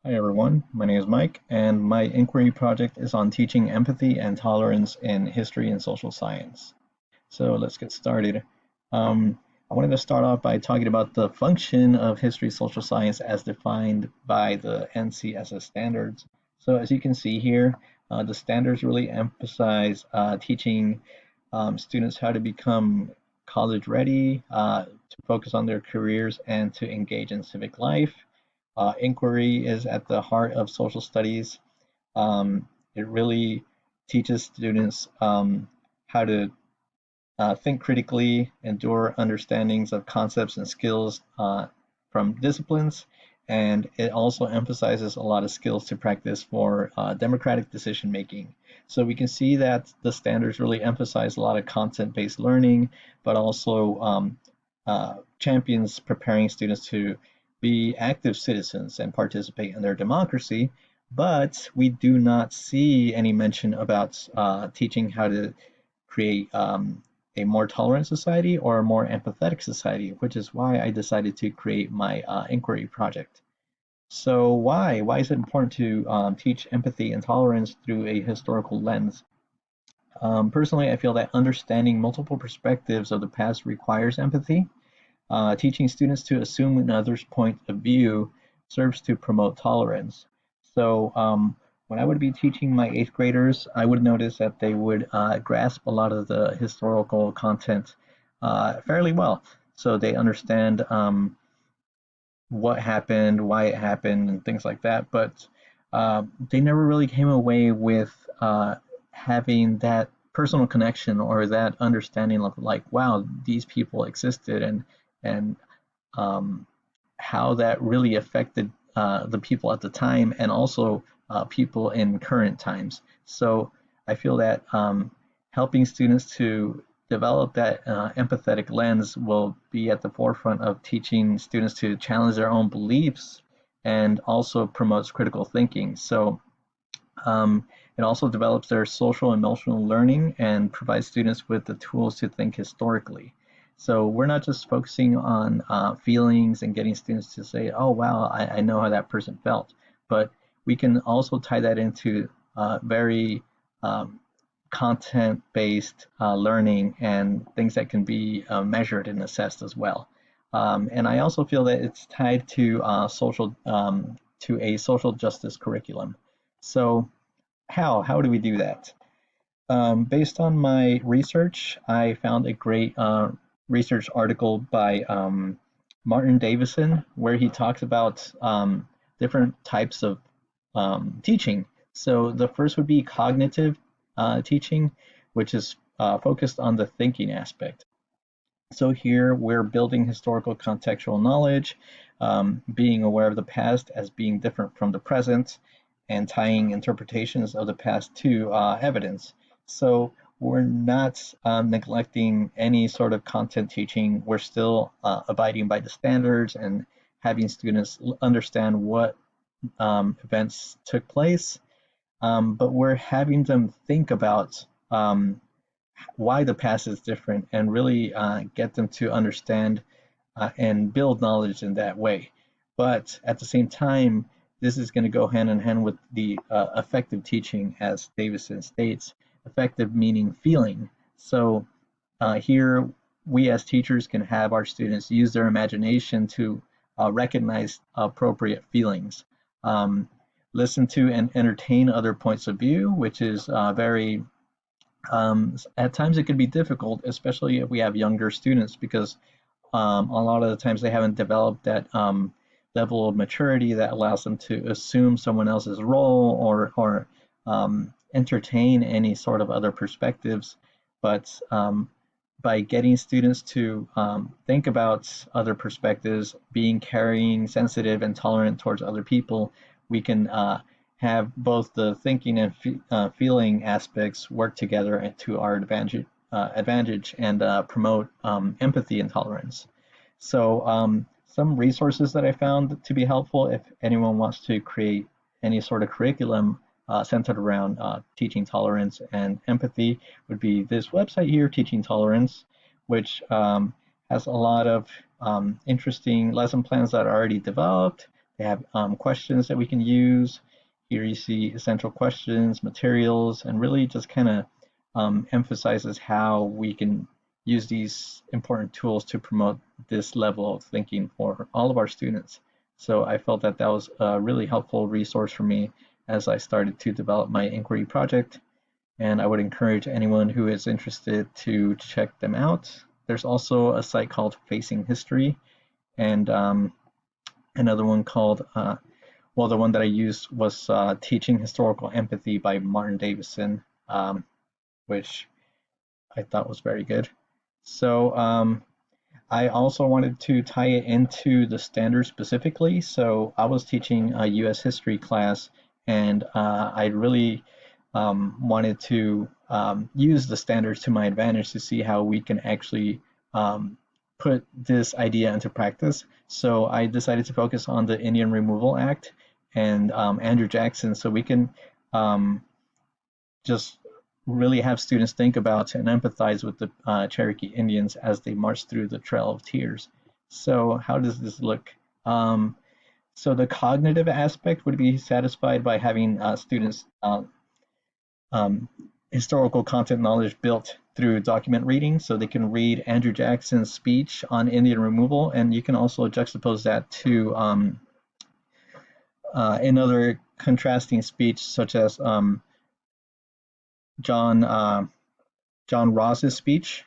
Hi everyone, my name is Mike, and my inquiry project is on teaching empathy and tolerance in history and social science. So let's get started. I wanted to start off by talking about the function of history social science as defined by the NCSS standards. So as you can see here, the standards really emphasize teaching students how to become college ready, to focus on their careers, and to engage in civic life. Inquiry is at the heart of social studies. It really teaches students how to think critically, endure understandings of concepts and skills from disciplines, and it also emphasizes a lot of skills to practice for democratic decision making. So we can see that the standards really emphasize a lot of content-based learning, but also champions preparing students to be active citizens and participate in their democracy. But we do not see any mention about teaching how to create a more tolerant society or a more empathetic society, which is why I decided to create my inquiry project. So why? Why is it important to teach empathy and tolerance through a historical lens? Personally, I feel that understanding multiple perspectives of the past requires empathy. Teaching students to assume another's point of view serves to promote tolerance. So when I would be teaching my eighth graders, I would notice that they would grasp a lot of the historical content fairly well. So they understand what happened, why it happened, and things like that. But they never really came away with having that personal connection or that understanding of like, wow, these people existed and um, how that really affected the people at the time and also people in current times. So I feel that helping students to develop that empathetic lens will be at the forefront of teaching students to challenge their own beliefs and also promotes critical thinking. So it also develops their social emotional learning and provides students with the tools to think historically. So we're not just focusing on feelings and getting students to say, oh, wow, I know how that person felt. But we can also tie that into very um, content based learning and things that can be measured and assessed as well. And I also feel that it's tied to to a social justice curriculum. So how do we do that? Based on my research, I found a great research article by Martin Davison where he talks about different types of teaching. So the first would be cognitive teaching, which is focused on the thinking aspect. So here we're building historical contextual knowledge, being aware of the past as being different from the present, and tying interpretations of the past to evidence. So we're not neglecting any sort of content teaching. We're still abiding by the standards and having students understand what events took place, but we're having them think about why the past is different and really get them to understand and build knowledge in that way. But at the same time, this is going to go hand in hand with the effective teaching, as Davison states, effective meaning feeling. So here, we as teachers can have our students use their imagination to recognize appropriate feelings, um, listen to and entertain other points of view, which is very at times it can be difficult, especially if we have younger students, because a lot of the times they haven't developed that level of maturity that allows them to assume someone else's role or entertain any sort of other perspectives. But by getting students to think about other perspectives, being caring, sensitive, and tolerant towards other people, we can have both the thinking and feeling aspects work together to our advantage and promote empathy and tolerance. So some resources that I found to be helpful if anyone wants to create any sort of curriculum centered around teaching tolerance and empathy would be this website here, Teaching Tolerance, which has a lot of interesting lesson plans that are already developed. They have questions that we can use. Here you see essential questions, materials, and really just kind of emphasizes how we can use these important tools to promote this level of thinking for all of our students. So I felt that that was a really helpful resource for me as I started to develop my inquiry project, and I would encourage anyone who is interested to check them out. There's also a site called Facing History, and another one called, well, the one that I used was Teaching Historical Empathy by Martin Davison, which I thought was very good. So I also wanted to tie it into the standards specifically. So I was teaching a US history class, and I really wanted to use the standards to my advantage to see how we can actually put this idea into practice. So I decided to focus on the Indian Removal Act and Andrew Jackson, so we can just really have students think about and empathize with the Cherokee Indians as they march through the Trail of Tears. So how does this look? So the cognitive aspect would be satisfied by having students um, historical content knowledge built through document reading, so they can read Andrew Jackson's speech on Indian removal, and you can also juxtapose that to another contrasting speech, such as John John Ross's speech,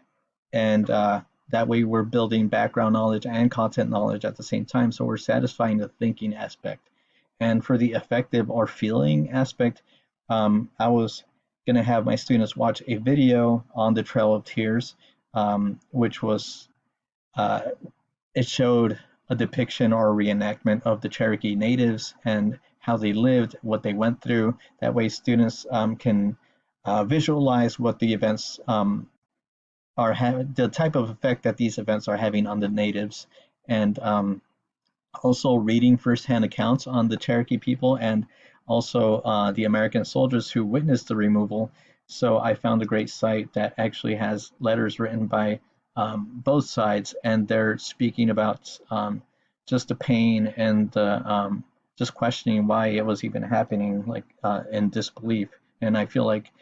and that way we're building background knowledge and content knowledge at the same time, so we're satisfying the thinking aspect. And for the affective or feeling aspect, I was going to have my students watch a video on the Trail of Tears, which was, uh, it showed a depiction or a reenactment of the Cherokee natives and how they lived, what they went through. That way students can visualize what the events are the type of effect that these events are having on the natives, and also reading firsthand accounts on the Cherokee people and also the American soldiers who witnessed the removal. So I found a great site that actually has letters written by both sides, and they're speaking about just the pain and the just questioning why it was even happening, like in disbelief. And I feel like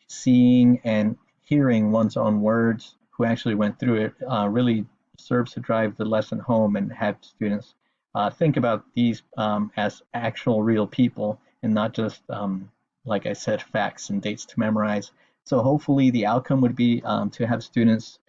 seeing and hearing one's own words who actually went through it really serves to drive the lesson home and have students think about these as actual real people and not just, like I said, facts and dates to memorize. So hopefully the outcome would be to have students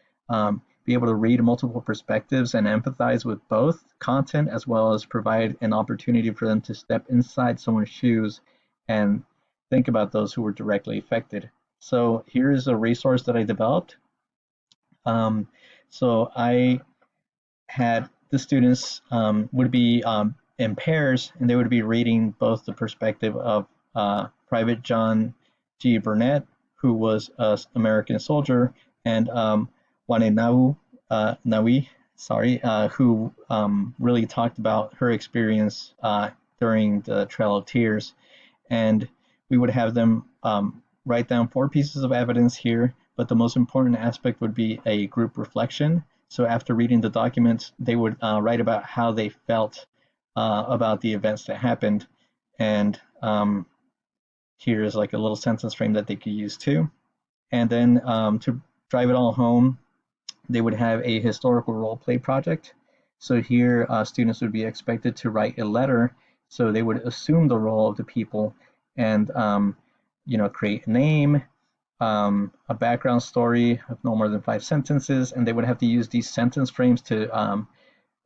be able to read multiple perspectives and empathize with both content, as well as provide an opportunity for them to step inside someone's shoes and think about those who were directly affected. So here is a resource that I developed. So I had the students would be in pairs, and they would be reading both the perspective of Private John G. Burnett, who was an American soldier, and Wanenau Nawi, sorry, who really talked about her experience during the Trail of Tears. And we would have them write down 4 pieces of evidence here, but the most important aspect would be a group reflection. So after reading the documents, they would write about how they felt about the events that happened. And here's like a little sentence frame that they could use too. And then to drive it all home, they would have a historical role play project. So here students would be expected to write a letter. So they would assume the role of the people and create a name, a background story of no more than 5 sentences, and they would have to use these sentence frames to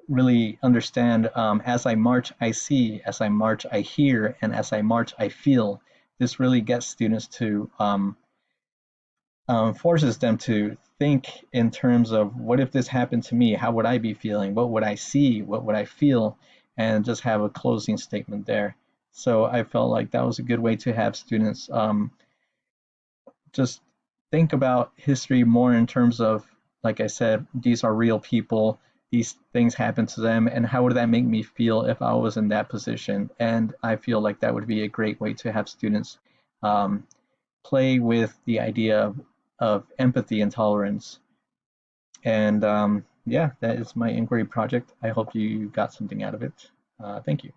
really understand, as I march, I see, as I march, I hear, and as I march, I feel. This really gets students to, forces them to think in terms of, what if this happened to me? How would I be feeling? What would I see? What would I feel? And just have a closing statement there. So I felt like that was a good way to have students just think about history more in terms of, like I said, these are real people, these things happen to them, and how would that make me feel if I was in that position? And I feel like that would be a great way to have students play with the idea of empathy and tolerance. And yeah, that is my inquiry project. I hope you got something out of it. Thank you.